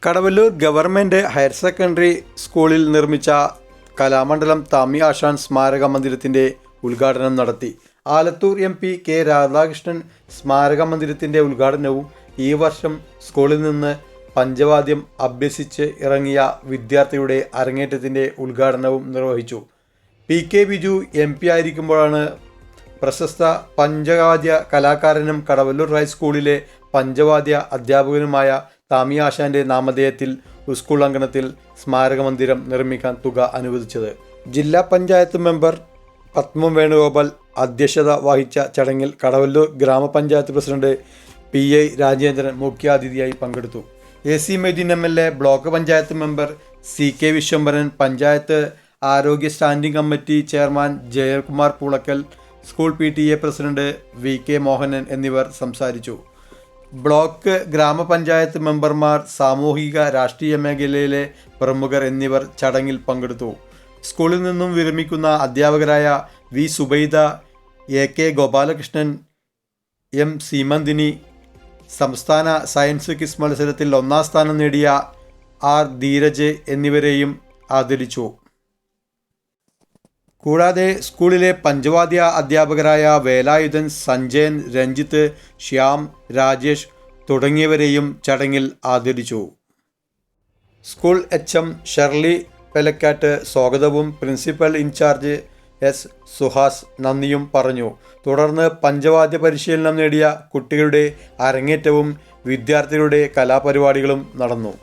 Kadavallur government higher secondary സ്കൂളിൽ നിർമ്മിച്ച കലാമണ്ഡലം താമി ആശാൻ സ്മാരക മന്ദിരത്തിൻ്റെ ഉദ്ഘാടനം നടത്തി. ആലത്തൂർ MP കെ രാധാകൃഷ്ണൻ സ്മാരക മന്ദിരത്തിൻ്റെ ഉദ്ഘാടനവും ഈ വർഷം സ്കൂളിൽ നിന്ന് പഞ്ചവാദ്യം അഭ്യസിച്ച് ഇറങ്ങിയ വിദ്യാർത്ഥിയുടെ അരങ്ങേറ്റത്തിൻ്റെ ഉദ്ഘാടനവും നിർവഹിച്ചു. PK ബിജു MP ആയിരിക്കുമ്പോഴാണ് പ്രശസ്ത പഞ്ചവാദ്യ കലാകാരനും കടവല്ലൂർ ഹൈസ്കൂളിലെ പഞ്ചവാദ്യ അധ്യാപകനുമായ താമി ആശാന്റെ നാമധേയത്തിൽ സ്കൂൾ അങ്കണത്തിൽ സ്മാരക മന്ദിരം നിർമ്മിക്കാൻ തുക അനുവദിച്ചത്. ജില്ലാ പഞ്ചായത്ത് മെമ്പർ പത്മം വേണുഗോപാൽ അധ്യക്ഷത വഹിച്ച ചടങ്ങിൽ കടവല്ലൂർ ഗ്രാമപഞ്ചായത്ത് പ്രസിഡന്റ് PI രാജേന്ദ്രൻ മുഖ്യാതിഥിയായി പങ്കെടുത്തു. AC Moideen MLA, block panchayat member CK Viswambharan, panchayat ആരോഗ്യ standing committee chairman Jayakumar Poolakkal, school PTA president VK Mohanan എന്നിവർ സംസാരിച്ചു. ബ്ലോക്ക് ഗ്രാമപഞ്ചായത്ത് മെമ്പർമാർ, സാമൂഹിക രാഷ്ട്രീയ മേഖലയിലെ പ്രമുഖർ എന്നിവർ ചടങ്ങിൽ പങ്കെടുത്തു. സ്കൂളിൽ നിന്നും വിരമിക്കുന്ന അധ്യാപകരായ V Subaida, AK Gopalakrishnan, M Seemanthini, സംസ്ഥാന സയൻസ് ക്വിസ് മത്സരത്തിൽ 1ാം സ്ഥാനം നേടിയ R ധീരജ് എന്നിവരെയും ആദരിച്ചു. കൂടാതെ സ്കൂളിലെ പഞ്ചവാദ്യ അധ്യാപകരായ വേലായുധൻ, സഞ്ജയൻ, രഞ്ജിത്ത്, ശ്യാം, രാജേഷ് തുടങ്ങിയവരെയും ചടങ്ങിൽ ആദരിച്ചു. സ്കൂൾ HM ഷെർലി പെലക്കാട്ട് സ്വാഗതവും പ്രിൻസിപ്പൽ ഇൻചാർജ് S സുഹാസ് നന്ദിയും പറഞ്ഞു. തുടർന്ന് പഞ്ചവാദ്യ പരിശീലനം നേടിയ കുട്ടികളുടെ അരങ്ങേറ്റവും വിദ്യാർത്ഥികളുടെ കലാപരിപാടികളും നടന്നു.